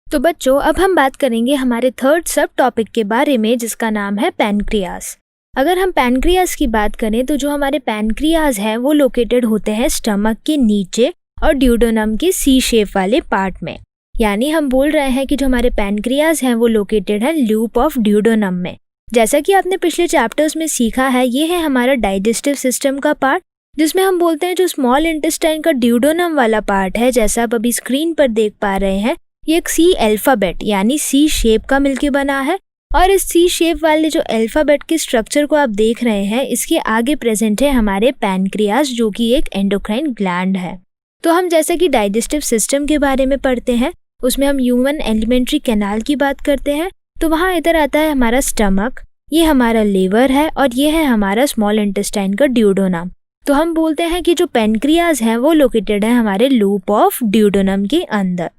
तो बच्चों, अब हम बात करेंगे हमारे थर्ड सब टॉपिक के बारे में, जिसका नाम है पैनक्रियास। अगर हम पैनक्रियास की बात करें तो जो हमारे पैनक्रियास हैं वो लोकेटेड होते हैं स्टमक के नीचे और ड्यूडेनम के सी शेप वाले पार्ट में। यानी हम बोल रहे हैं कि जो हमारे पैनक्रियास हैं वो लोकेटेड है लूप ऑफ ड्यूडेनम में। जैसा कि आपने पिछले चैप्टर्स में सीखा है, ये है हमारा डाइजेस्टिव सिस्टम का पार्ट, जिसमें हम बोलते हैं जो स्मॉल इंटेस्टाइन का ड्यूडेनम वाला पार्ट है, जैसा आप अभी स्क्रीन पर देख पा रहे हैं, ये एक सी अल्फाबेट यानी सी शेप का मिलके बना है। और इस सी शेप वाले जो अल्फाबेट के स्ट्रक्चर को आप देख रहे हैं, इसके आगे प्रेजेंट है हमारे पैनक्रियास, जो कि एक एंडोक्राइन ग्लैंड है। तो हम जैसे कि डाइजेस्टिव सिस्टम के बारे में पढ़ते हैं, उसमें हम ह्यूमन एलिमेंट्री कैनाल की बात करते हैं, तो वहाँ इधर आता है हमारा स्टमक, ये हमारा लिवर है और ये है हमारा स्मॉल इंटेस्टाइन का ड्यूडेनम। तो हम बोलते हैं कि जो पैनक्रियास है वो लोकेटेड है हमारे लूप ऑफ ड्यूडेनम के अंदर।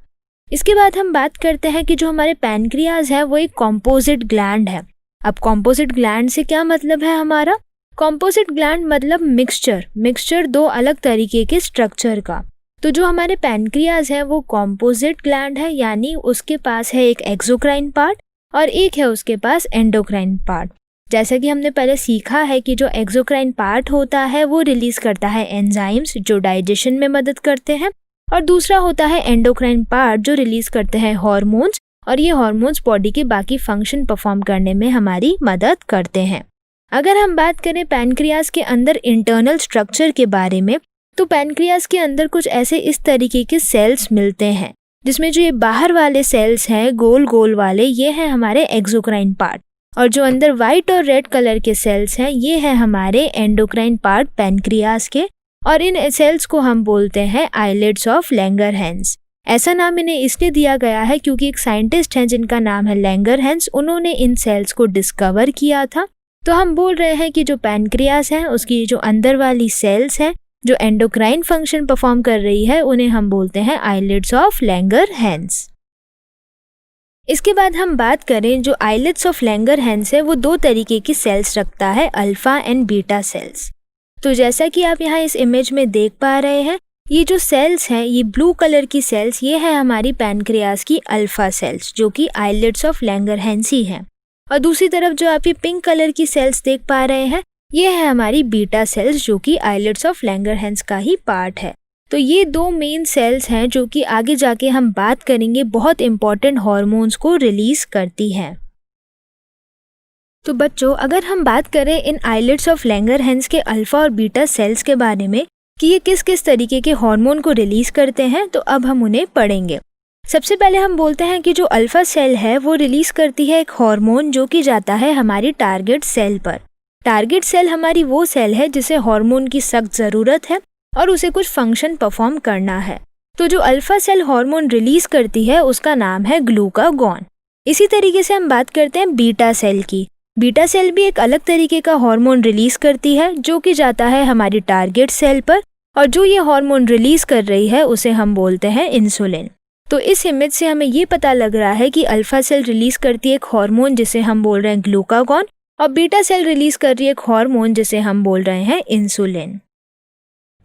इसके बाद हम बात करते हैं कि जो हमारे पैनक्रियास है वो एक कॉम्पोजिट ग्लैंड है। अब कॉम्पोजिट ग्लैंड से क्या मतलब है हमारा? कॉम्पोजिट ग्लैंड मतलब मिक्सचर दो अलग तरीके के स्ट्रक्चर का। तो जो हमारे पैनक्रियास है वो कॉम्पोजिट ग्लैंड है, यानी उसके पास है एक एक्सोक्राइन पार्ट और एक है उसके पास एंडोक्राइन पार्ट। जैसा कि हमने पहले सीखा है कि जो एक्सोक्राइन पार्ट होता है वो रिलीज करता है एंजाइम्स जो डाइजेशन में मदद करते हैं, और दूसरा होता है एंडोक्राइन पार्ट जो रिलीज करते हैं हार्मोन्स, और ये हार्मोन्स बॉडी के बाकी फंक्शन परफॉर्म करने में हमारी मदद करते हैं। अगर हम बात करें पैनक्रियास के अंदर इंटरनल स्ट्रक्चर के बारे में, तो पैनक्रियास के अंदर कुछ ऐसे इस तरीके के सेल्स मिलते हैं, जिसमें जो ये बाहर वाले सेल्स हैं गोल गोल वाले, ये हैं हमारे एक्सोक्राइन पार्ट, और जो अंदर व्हाइट और रेड कलर के सेल्स हैं ये हैं हमारे एंडोक्राइन पार्ट पैनक्रियास के, और इन सेल्स को हम बोलते हैं आइलेट्स ऑफ लैंगरहैंस। ऐसा नाम इन्हें इसलिए दिया गया है क्योंकि एक साइंटिस्ट हैं जिनका नाम है लैंगरहैंस, उन्होंने इन सेल्स को डिस्कवर किया था। तो हम बोल रहे हैं कि जो पैनक्रियास है उसकी जो अंदर वाली सेल्स हैं जो एंडोक्राइन फंक्शन परफॉर्म कर रही है, उन्हें हम बोलते हैं आइलेट्स ऑफ लैंगरहैंस। इसके बाद हम बात करें, जो आइलेट्स ऑफ लैंगरहैंस है वो दो तरीके की सेल्स रखता है, अल्फा एंड बीटा सेल्स। तो जैसा कि आप यहाँ इस इमेज में देख पा रहे हैं, ये जो सेल्स हैं, ये ब्लू कलर की सेल्स, ये है हमारी पैनक्रियास की अल्फा सेल्स जो कि आइलेट्स ऑफ लैंगरहैंस ही हैं। और दूसरी तरफ जो आप ये पिंक कलर की सेल्स देख पा रहे हैं, ये है हमारी बीटा सेल्स जो कि आइलेट्स ऑफ लैंगरहैंस का ही पार्ट है। तो ये दो मेन सेल्स हैं जो कि आगे जाके हम बात करेंगे बहुत इंपॉर्टेंट हार्मोन्स को रिलीज करती हैं। तो बच्चों, अगर हम बात करें इन आइलेट्स ऑफ लैंगरहैंस के अल्फा और बीटा सेल्स के बारे में कि ये किस किस तरीके के हार्मोन को रिलीज करते हैं, तो अब हम उन्हें पढ़ेंगे। सबसे पहले हम बोलते हैं कि जो अल्फा सेल है वो रिलीज करती है एक हार्मोन जो कि जाता है हमारी टारगेट सेल पर। टारगेट सेल हमारी वो सेल है जिसे हार्मोन की सख्त ज़रूरत है और उसे कुछ फंक्शन परफॉर्म करना है। तो जो अल्फा सेल हार्मोन रिलीज करती है उसका नाम है ग्लूकागॉन। इसी तरीके से हम बात करते हैं बीटा सेल की। बीटा सेल भी एक अलग तरीके का हार्मोन रिलीज करती है जो कि जाता है हमारी टारगेट सेल पर, और जो ये हार्मोन रिलीज कर रही है उसे हम बोलते हैं इंसुलिन। तो इस इमेज से हमें ये पता लग रहा है कि अल्फा सेल रिलीज करती है एक हार्मोन जिसे हम बोल रहे हैं ग्लूकागॉन, और बीटा सेल रिलीज कर रही है एक हार्मोन जिसे हम बोल रहे हैं इंसुलिन।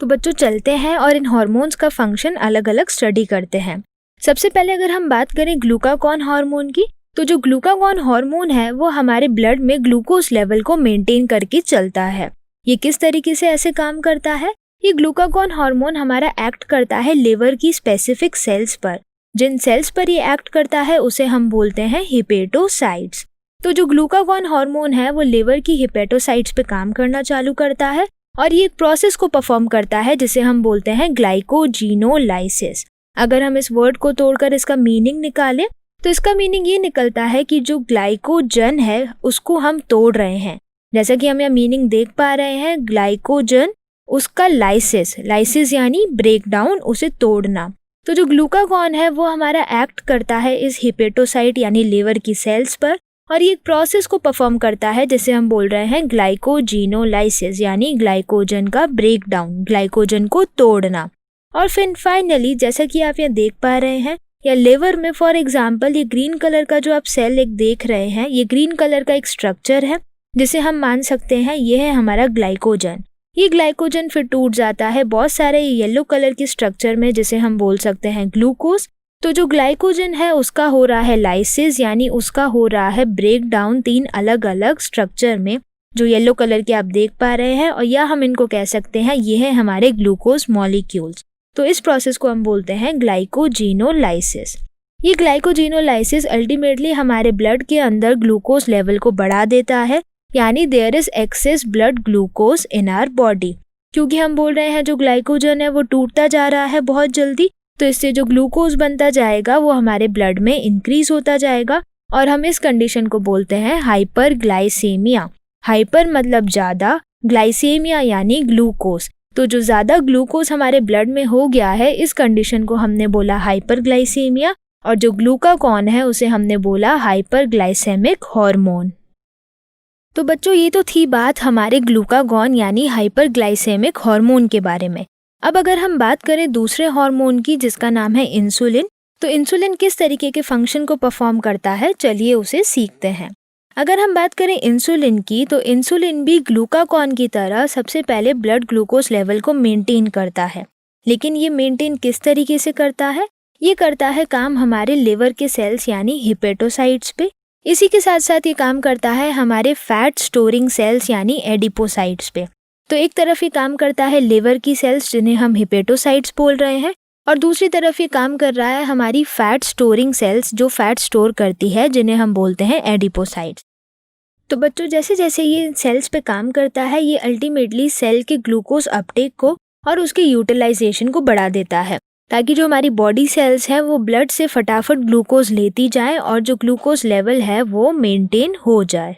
तो बच्चों, चलते हैं और इन हार्मोन्स का फंक्शन अलग अलग स्टडी करते हैं। सबसे पहले अगर हम बात करें ग्लूकागॉन हार्मोन की, तो जो ग्लूकागॉन हार्मोन है वो हमारे ब्लड में ग्लूकोज लेवल को मेंटेन करके चलता है। ये किस तरीके से ऐसे काम करता है? ये ग्लूकागॉन हार्मोन हमारा एक्ट करता है लिवर की स्पेसिफिक सेल्स पर। जिन सेल्स पर ये एक्ट करता है उसे हम बोलते हैं हिपेटोसाइट्स। तो जो ग्लूकागॉन हार्मोन है वो लिवर की हिपेटोसाइट्स पे काम करना चालू करता है और ये एक प्रोसेस को परफॉर्म करता है जिसे हम बोलते हैं ग्लाइकोजिनोलाइसिस। अगर हम इस वर्ड को तोड़कर इसका मीनिंग निकालें तो इसका मीनिंग ये निकलता है कि जो ग्लाइकोजन है उसको हम तोड़ रहे हैं। जैसा कि हम यहाँ मीनिंग देख पा रहे हैं, ग्लाइकोजन उसका लाइसिस यानी ब्रेक डाउन, उसे तोड़ना। तो जो ग्लूकागॉन है वो हमारा एक्ट करता है इस हिपेटोसाइट यानी लिवर की सेल्स पर, और ये एक प्रोसेस को परफॉर्म करता है जिसे हम बोल रहे हैं ग्लाइकोजिनोलाइसिस यानी ग्लाइकोजन का ब्रेक डाउन, ग्लाइकोजन को तोड़ना। और फिर फाइनली जैसा कि आप यहाँ देख पा रहे हैं, या लिवर में फॉर एग्जांपल ये ग्रीन कलर का जो आप सेल एक देख रहे हैं, ये ग्रीन कलर का एक स्ट्रक्चर है जिसे हम मान सकते हैं ये है हमारा ग्लाइकोजन। ये ग्लाइकोजन फिर टूट जाता है बहुत सारे येलो कलर के स्ट्रक्चर में जिसे हम बोल सकते हैं ग्लूकोज। तो जो ग्लाइकोजन है उसका हो रहा है लाइसिस, यानी उसका हो रहा है ब्रेक डाउन 3 अलग अलग स्ट्रक्चर में, जो येलो कलर के आप देख पा रहे हैं, और या हम इनको कह सकते हैं ये है हमारे ग्लूकोज मॉलिक्यूल्स। तो इस प्रोसेस को हम बोलते हैं ग्लाइकोजिनोलाइसिस। ये ग्लाइकोजिनोलाइसिस अल्टीमेटली हमारे ब्लड के अंदर ग्लूकोज लेवल को बढ़ा देता है, यानी there is excess blood glucose in our body. क्योंकि हम बोल रहे हैं जो ग्लाइकोजन है वो टूटता जा रहा है बहुत जल्दी, तो इससे जो ग्लूकोज बनता जाएगा वो हमारे ब्लड में इंक्रीज होता जाएगा, और हम इस कंडीशन को बोलते हैं हाइपरग्लाइसेमिया। हाइपर मतलब ज़्यादा, ग्लाइसेमिया यानी ग्लूकोज। तो जो ज़्यादा ग्लूकोज हमारे ब्लड में हो गया है, इस कंडीशन को हमने बोला हाइपरग्लाइसेमिया, और जो ग्लूकागॉन है उसे हमने बोला हाइपरग्लाइसेमिक हार्मोन। तो बच्चों ये तो थी बात हमारे ग्लूकागॉन यानी हाइपरग्लाइसेमिक हार्मोन के बारे में। अब अगर हम बात करें दूसरे हार्मोन की जिसका नाम है इंसुलिन, तो इंसुलिन किस तरीके के फंक्शन को परफॉर्म करता है, चलिए उसे सीखते हैं। अगर हम बात करें इंसुलिन की, तो इंसुलिन भी ग्लूकागॉन की तरह सबसे पहले ब्लड ग्लूकोज लेवल को मेंटेन करता है। लेकिन ये मेंटेन किस तरीके से करता है? ये करता है काम हमारे लिवर के सेल्स यानी हिपेटोसाइट्स पे। इसी के साथ साथ ये काम करता है हमारे फैट स्टोरिंग सेल्स यानी एडिपोसाइट्स पे। तो एक तरफ ये काम करता है लिवर की सेल्स जिन्हें हम हिपेटोसाइट्स बोल रहे हैं, और दूसरी तरफ ये काम कर रहा है हमारी फैट स्टोरिंग सेल्स जो फैट स्टोर करती है, जिन्हें हम बोलते हैं एडिपोसाइट्स। तो बच्चों जैसे जैसे ये सेल्स पे काम करता है, ये अल्टीमेटली सेल के ग्लूकोज अपटेक को और उसके यूटिलाइजेशन को बढ़ा देता है, ताकि जो हमारी बॉडी सेल्स हैं वो ब्लड से फटाफट ग्लूकोज लेती जाए और जो ग्लूकोज लेवल है वो मेंटेन हो जाए।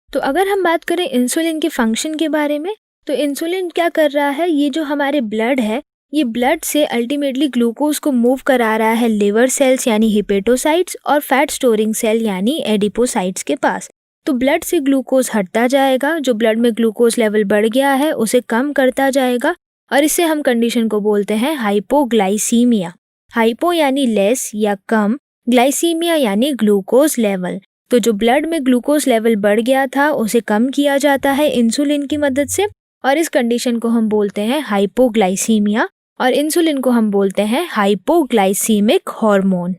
तो अगर हम बात करें इंसुलिन के फंक्शन के बारे में, तो इंसुलिन क्या कर रहा है, ये जो हमारे ब्लड है, ये ब्लड से अल्टीमेटली ग्लूकोज को मूव करा रहा है लिवर सेल्स यानी हिपेटोसाइट्स और फैट स्टोरिंग सेल यानी एडिपोसाइट्स के पास। तो ब्लड से ग्लूकोज हटता जाएगा, जो ब्लड में ग्लूकोज लेवल बढ़ गया है उसे कम करता जाएगा, और इससे हम कंडीशन को बोलते हैं हाइपोग्लाइसीमिया। हाइपो यानी लेस या कम, ग्लाइसीमिया यानी ग्लूकोज लेवल। तो जो ब्लड में ग्लूकोज लेवल बढ़ गया था उसे कम किया जाता है इंसुलिन की मदद से, और इस कंडीशन को हम बोलते हैं हाइपोग्लाइसीमिया, और इंसुलिन को हम बोलते हैं हाइपोग्लाइसीमिक हार्मोन।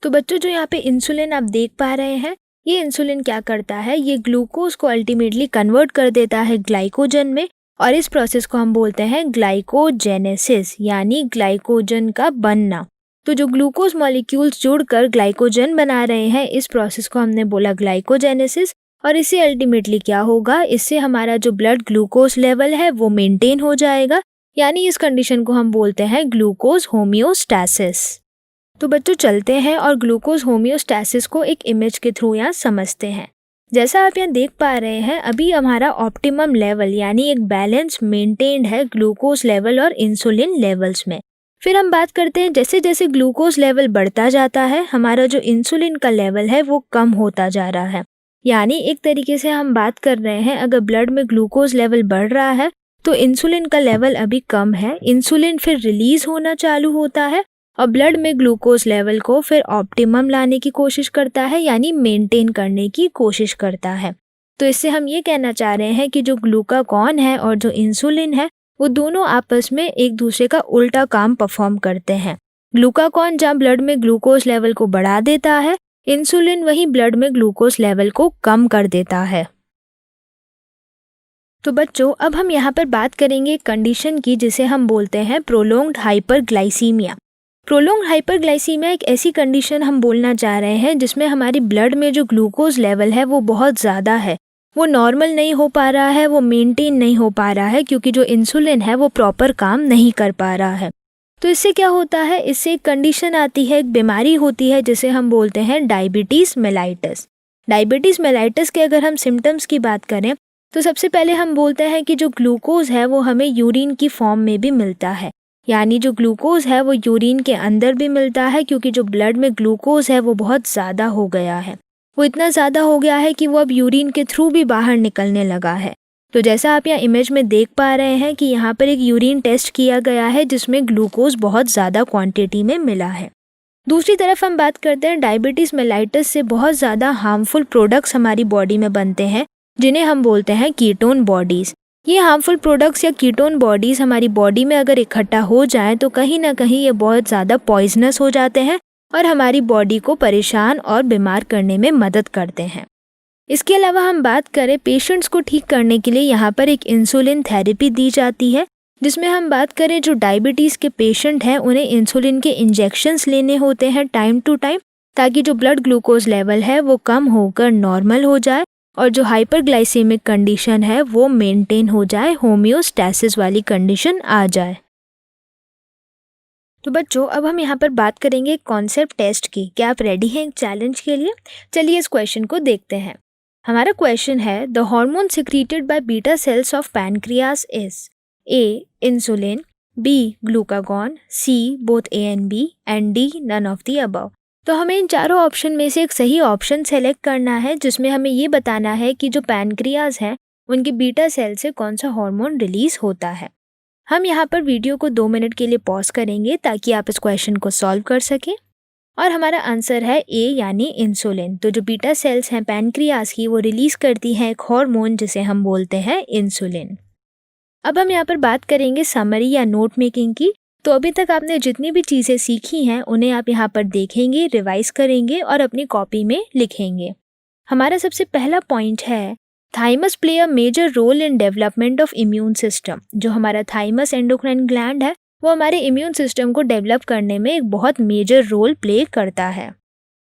तो बच्चों जो यहाँ पे इंसुलिन आप देख पा रहे हैं, ये इंसुलिन क्या करता है, ये ग्लूकोज को अल्टीमेटली कन्वर्ट कर देता है ग्लाइकोजन में, और इस प्रोसेस को हम बोलते हैं ग्लाइकोजेनेसिस यानी ग्लाइकोजन का बनना। तो जो ग्लूकोज मॉलिक्यूल्स जुड़कर ग्लाइकोजन बना रहे हैं, इस प्रोसेस को हमने बोला ग्लाइकोजेनेसिस, और इससे अल्टीमेटली क्या होगा, इससे हमारा जो ब्लड ग्लूकोज लेवल है वो मेंटेन हो जाएगा, यानी इस कंडीशन को हम बोलते हैं ग्लूकोज होमियोस्टैसिस। तो बच्चों चलते हैं और ग्लूकोज होमियोस्टैसिस को एक इमेज के थ्रू यहाँ समझते हैं। जैसा आप यहाँ देख पा रहे हैं, अभी हमारा ऑप्टिमम लेवल यानी एक बैलेंस मेंटेन्ड है ग्लूकोज लेवल और इंसुलिन लेवल्स में। फिर हम बात करते हैं जैसे जैसे ग्लूकोज लेवल बढ़ता जाता है, हमारा जो इंसुलिन का लेवल है वो कम होता जा रहा है। यानी एक तरीके से हम बात कर रहे हैं, अगर ब्लड में ग्लूकोज लेवल बढ़ रहा है तो इंसुलिन का लेवल अभी कम है, इंसुलिन फिर रिलीज होना चालू होता है और ब्लड में ग्लूकोज लेवल को फिर ऑप्टिमम लाने की कोशिश करता है, यानी मेंटेन करने की कोशिश करता है। तो इससे हम ये कहना चाह रहे हैं कि जो ग्लूकागॉन है और जो इंसुलिन है वो दोनों आपस में एक दूसरे का उल्टा काम परफॉर्म करते हैं। ग्लूकागॉन जहाँ ब्लड में ग्लूकोज लेवल को बढ़ा देता है, इंसुलिन वहीं ब्लड में ग्लूकोज लेवल को कम कर देता है। तो बच्चों अब हम यहाँ पर बात करेंगे एक कंडीशन की जिसे हम बोलते हैं प्रोलोंग्ड हाइपरग्लाइसीमिया। प्रोलोंग्ड हाइपरग्लाइसीमिया एक ऐसी कंडीशन हम बोलना चाह रहे हैं जिसमें हमारी ब्लड में जो ग्लूकोज लेवल है वो बहुत ज़्यादा है, वो नॉर्मल नहीं हो पा रहा है, वो मेंटेन नहीं हो पा रहा है, क्योंकि जो इंसुलिन है वो प्रॉपर काम नहीं कर पा रहा है। तो इससे क्या होता है, इससे एक कंडीशन आती है, एक बीमारी होती है जिसे हम बोलते हैं डायबिटीज़ मेलाइटस। डायबिटीज़ मेलाइटस के अगर हम सिम्टम्स की बात करें तो सबसे पहले हम बोलते हैं कि जो ग्लूकोज है वो हमें यूरिन की फॉर्म में भी मिलता है, यानी जो ग्लूकोज है वो यूरिन के अंदर भी मिलता है, क्योंकि जो ब्लड में ग्लूकोज है वो बहुत ज़्यादा हो गया है, वो इतना ज़्यादा हो गया है कि वो अब यूरिन के थ्रू भी बाहर निकलने लगा है। तो जैसा आप यहाँ इमेज में देख पा रहे हैं कि यहाँ पर एक यूरिन टेस्ट किया गया है जिसमें ग्लूकोज बहुत ज़्यादा क्वांटिटी में मिला है। दूसरी तरफ हम बात करते हैं डायबिटीज़ मेलाइटस से बहुत ज़्यादा हार्मफुल प्रोडक्ट्स हमारी बॉडी में बनते हैं जिन्हें हम बोलते हैं कीटोन बॉडीज़, ये हार्मफुल प्रोडक्ट्स या कीटोन बॉडीज़ हमारी बॉडी में अगर इकट्ठा हो जाएं तो कहीं ना कहीं ये बहुत ज़्यादा पॉइजनस हो जाते हैं और हमारी बॉडी को परेशान और बीमार करने में मदद करते हैं। इसके अलावा हम बात करें पेशेंट्स को ठीक करने के लिए यहाँ पर एक इंसुलिन थेरेपी दी जाती है, जिसमें हम बात करें जो डायबिटीज़ के पेशेंट हैं उन्हें इंसुलिन के इंजेक्शंस लेने होते हैं टाइम टू टाइम, ताकि जो ब्लड ग्लूकोज लेवल है वो कम होकर नॉर्मल हो जाए और जो हाइपरग्लाइसेमिक कंडीशन है वो मेंटेन हो जाए, होम्योस्टैसिस वाली कंडीशन आ जाए। तो बच्चों अब हम यहाँ पर बात करेंगे कॉन्सेप्ट टेस्ट की। क्या आप रेडी हैं एक चैलेंज के लिए? चलिए इस क्वेश्चन को देखते हैं। हमारा क्वेश्चन है, the hormone secreted by beta cells of pancreas is a insulin, b glucagon, c both a and b and d none of the above. तो हमें इन चारों ऑप्शन में से एक सही ऑप्शन सेलेक्ट करना है, जिसमें हमें ये बताना है कि जो पैनक्रियाज है उनके बीटा सेल से कौन सा हार्मोन रिलीज होता है। हम यहाँ पर वीडियो को 2 मिनट के लिए पॉज करेंगे ताकि आप इस क्वेश्चन को सॉल्व कर सकें। और हमारा आंसर है ए यानी इंसुलिन। तो जो बीटा सेल्स हैं पैनक्रियाज की वो रिलीज करती हैं एक हार्मोन जिसे हम बोलते हैं इंसुलिन। अब हम यहाँ पर बात करेंगे समरी या नोट मेकिंग की। तो अभी तक आपने जितनी भी चीज़ें सीखी हैं उन्हें आप यहाँ पर देखेंगे, रिवाइज करेंगे और अपनी कॉपी में लिखेंगे। हमारा सबसे पहला पॉइंट है, thymus play a major role in development of immune system. जो हमारा थाइमस एंडोक्राइन ग्लैंड है वो हमारे इम्यून सिस्टम को डेवलप करने में एक बहुत मेजर रोल प्ले करता है।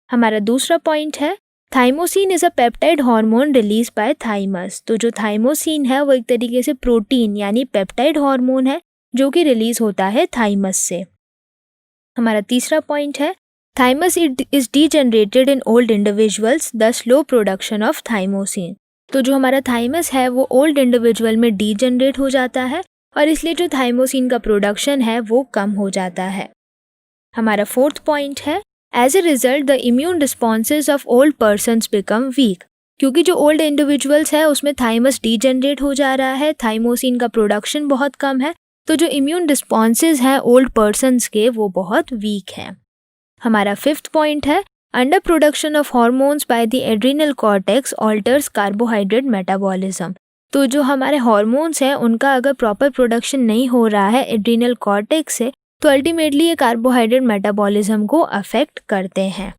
हमारा दूसरा पॉइंट है, thymosin is a peptide hormone release by thymus. तो जो थाइमोसिन है वो एक तरीके से प्रोटीन यानी पेप्टाइड हार्मोन है जो कि रिलीज होता है थाइमस से। हमारा तीसरा पॉइंट है, thymus is degenerated in old individuals the slow production of thymosin. तो जो हमारा थाइमस है वो ओल्ड इंडिविजुअल में डीजेनरेट हो जाता है और इसलिए जो थाइमोसिन का प्रोडक्शन है वो कम हो जाता है। हमारा फोर्थ पॉइंट है, as a result the immune responses of old persons become weak. क्योंकि जो ओल्ड इंडिविजुअल्स है उसमें थाइमस डीजेनरेट हो जा रहा है, थाइमोसिन का प्रोडक्शन बहुत कम है, तो जो इम्यून रिस्पॉन्सेज हैं ओल्ड पर्सन्स के वो बहुत वीक हैं। हमारा फिफ्थ पॉइंट है, under production of hormones by the adrenal cortex alters carbohydrate metabolism. तो जो हमारे हार्मोन्स हैं उनका अगर प्रॉपर प्रोडक्शन नहीं हो रहा है एड्रिनल कॉर्टेक्स से तो अल्टीमेटली ये कार्बोहाइड्रेट मेटाबॉलिज्म को अफेक्ट करते हैं।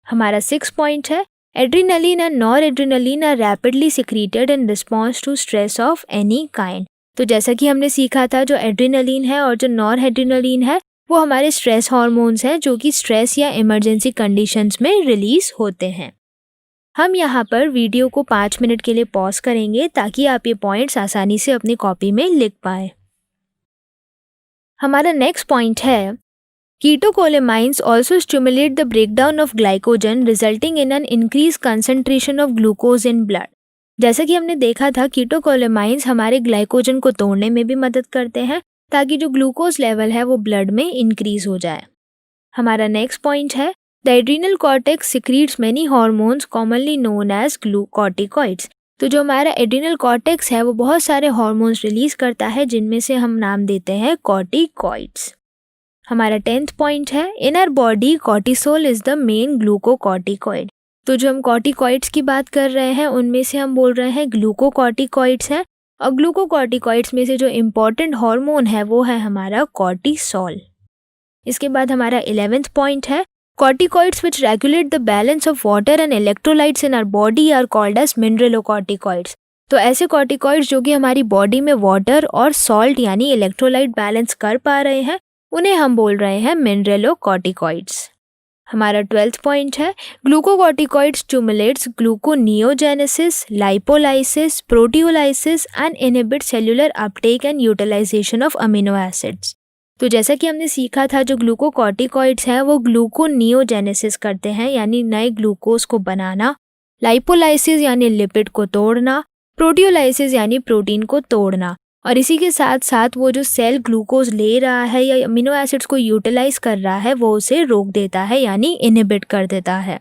हमारा सिक्स पॉइंट है, adrenaline and nor adrenaline are rapidly secreted in response to stress of any kind. तो जैसा कि हमने सीखा था जो एड्रिनलिन है और जो नॉर एड्रिनलिन है वो हमारे स्ट्रेस हार्मोन्स हैं जो कि स्ट्रेस या इमरजेंसी कंडीशंस में रिलीज होते हैं। हम यहाँ पर वीडियो को 5 मिनट के लिए पॉज करेंगे ताकि आप ये पॉइंट्स आसानी से अपनी कॉपी में लिख पाएँ। हमारा नेक्स्ट पॉइंट है, catecholamines also stimulate the breakdown of glycogen resulting in an increase concentration of glucose in blood. जैसा कि हमने देखा था कीटोकोलेमाइंस हमारे ग्लाइकोजन को तोड़ने में भी मदद करते हैं ताकि जो ग्लूकोज लेवल है वो ब्लड में इंक्रीज हो जाए। हमारा नेक्स्ट पॉइंट है, the adrenal cortex secretes many hormones commonly known as glucocorticoids. तो जो हमारा एड्रिनल कॉर्टेक्स है वो बहुत सारे हार्मोन्स रिलीज करता है जिनमें से हम नाम देते हैं कॉर्टिकॉइड्स। हमारा 10th पॉइंट है, in our body cortisol is the main glucocorticoid. तो जो हम कॉर्टिकॉइड्स की बात कर रहे हैं उनमें से हम बोल रहे हैं ग्लूकोकॉर्टिकॉइड्स हैं और ग्लूकोकॉर्टिकॉइड्स में से जो इम्पॉर्टेंट हार्मोन है वो है हमारा कॉर्टिसोल। इसके बाद हमारा 11th पॉइंट है, corticoids which regulate the balance of water and electrolytes in our body are called as mineralocorticoids. तो ऐसे कॉर्टिकॉइड्स जो कि हमारी बॉडी में वाटर और सॉल्ट यानी इलेक्ट्रोलाइट बैलेंस कर पा रहे हैं उन्हें हम बोल रहे हैं मिनरलोकॉर्टिकॉइड्स। हमारा 12th पॉइंट है, glucocorticoid stimulates gluconeogenesis, lipolysis, proteolysis and inhibit cellular uptake and utilization of amino acids. तो जैसा कि हमने सीखा था जो ग्लूकोकॉर्टिकॉइड्स हैं वो ग्लूकोनियोजेनेसिस करते हैं यानी नए ग्लूकोज को बनाना, लाइपोलाइसिस यानी लिपिड को तोड़ना, प्रोटियोलाइसिस यानी प्रोटीन को तोड़ना, और इसी के साथ साथ वो जो सेल ग्लूकोज ले रहा है या अमीनो एसिड्स को यूटिलाइज कर रहा है वो उसे रोक देता है यानी इनहिबिट कर देता है।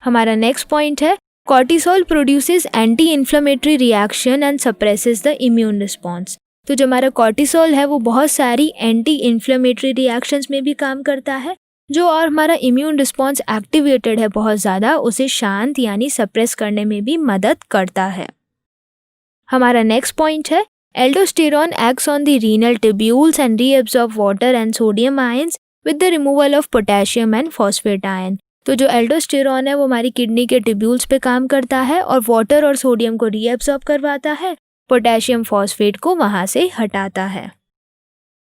हमारा नेक्स्ट पॉइंट है, cortisol produces anti inflammatory reaction and suppresses the immune response. तो जो हमारा कॉर्टिसोल है वो बहुत सारी एंटी इन्फ्लेमेटरी रिएक्शंस में भी काम करता है जो और हमारा इम्यून रिस्पॉन्स एक्टिवेटेड है बहुत ज़्यादा उसे शांत यानी सप्रेस करने में भी मदद करता है। हमारा नेक्स्ट पॉइंट है aldosterone acts on the renal tubules and reabsorb water and sodium ions with the removal of potassium and phosphate ion. तो जो एल्डोस्टेरॉन है वो हमारी किडनी के ट्यूब्यूल्स पे काम करता है और वाटर और सोडियम को रीअब्सॉर्ब करवाता है, पोटेशियम फॉस्फेट को वहाँ से हटाता है।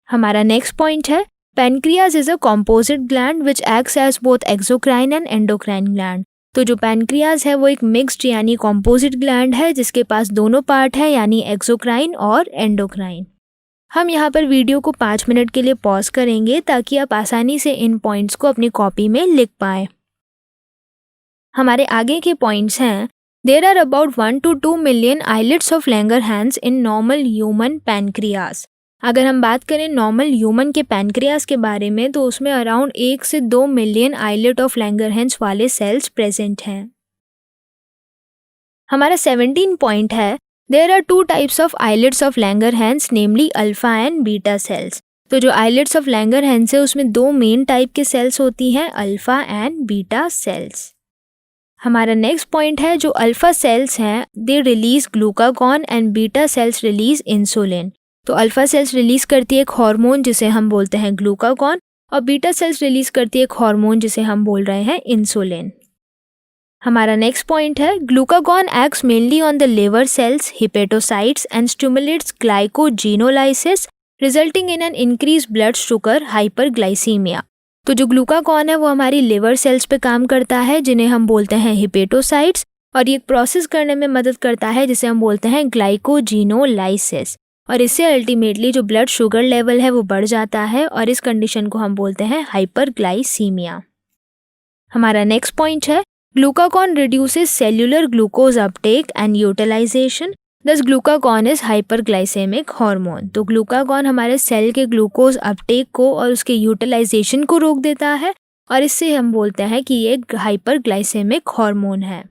हमारा नेक्स्ट पॉइंट है pancreas is a composite gland which acts as both exocrine and endocrine gland. तो जो पैनक्रियाज है वो एक मिक्स्ड यानी कॉम्पोजिट ग्लैंड है जिसके पास दोनों पार्ट है यानी एक्सोक्राइन और एंडोक्राइन। हम यहाँ पर वीडियो को 5 मिनट के लिए पॉज करेंगे ताकि आप आसानी से इन पॉइंट्स को अपनी कॉपी में लिख पाएँ। हमारे आगे के पॉइंट्स हैं there are about 1 to 2 million islets of Langerhans in normal human pancreas. अगर हम बात करें नॉर्मल ह्यूमन के पैनक्रियाज के बारे में तो उसमें अराउंड 1 से 2 मिलियन आइलेट ऑफ लैंगरहैंस वाले सेल्स प्रेजेंट हैं। हमारा 17 पॉइंट है there are 2 types of islets of Langerhans namely alpha and beta cells. तो जो आइलेट्स ऑफ लैंगरहैंस है उसमें 2 मेन टाइप के सेल्स होती हैं, अल्फा एंड बीटा सेल्स। हमारा नेक्स्ट पॉइंट है जो अल्फा सेल्स हैं they release glucagon and beta sales release insulin. तो अल्फा सेल्स रिलीज करती है एक हार्मोन जिसे हम बोलते हैं ग्लूकागॉन और बीटा सेल्स रिलीज करती है एक हार्मोन जिसे हम बोल रहे हैं इंसुलिन। हमारा नेक्स्ट पॉइंट है glucagon acts mainly on the liver cells, hepatocytes and stimulates glycogenolysis resulting in an increase blood sugar hyperglycaemia. तो जो ग्लूकागॉन है वो हमारी लिवर सेल्स पे काम करता है जिन्हें हम बोलते हैं हिपेटोसाइट्स और ये प्रोसेस करने में मदद करता है जिसे हम बोलते हैं ग्लाइकोजिनोलाइसिस और इससे अल्टीमेटली जो ब्लड शुगर लेवल है वो बढ़ जाता है और इस कंडीशन को हम बोलते हैं हाइपरग्लाइसीमिया। हमारा नेक्स्ट पॉइंट है glucagon reduces cellular glucose uptake and utilization thus glucagon is hyperglycemic hormone. तो ग्लूकागॉन हमारे सेल के ग्लूकोज अपटेक को और उसके यूटिलाइजेशन को रोक देता है और इससे हम बोलते हैं कि ये हाइपरग्लाइसेमिक हार्मोन है।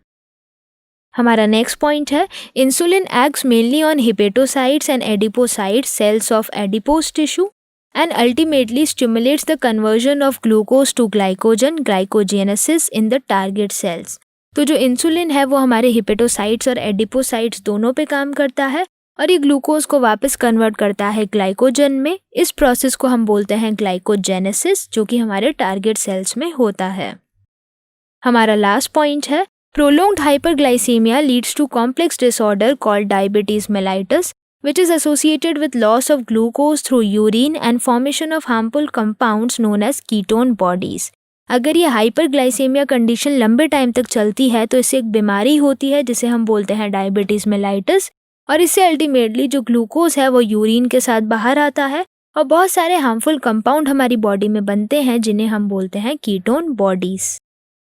हमारा नेक्स्ट पॉइंट है insulin acts mainly on hepatocytes and adipocytes cells of adipose tissue and ultimately stimulates the conversion of glucose to glycogen glycogenesis in the target cells. तो जो इंसुलिन है वो हमारे हिपेटोसाइट्स और adipocytes दोनों पे काम करता है और ये ग्लूकोज को वापस कन्वर्ट करता है ग्लाइकोजन में। इस प्रोसेस को हम बोलते हैं ग्लाइकोजेनेसिस जो कि हमारे टारगेट सेल्स में होता है। हमारा लास्ट पॉइंट है prolonged hyperglycemia leads to complex disorder called diabetes mellitus which is associated with loss of glucose through urine and formation of harmful compounds known as ketone bodies। अगर ये hyperglycaemia condition लंबे time तक चलती है तो इससे एक बीमारी होती है जिसे हम बोलते हैं डायबिटीज मेलाइटस और इससे अल्टीमेटली जो ग्लूकोज है वो यूरिन के साथ बाहर आता है और बहुत सारे हार्मफुल कंपाउंड हमारी बॉडी में बनते हैं जिन्हें हम बोलते हैं कीटोन बॉडीज।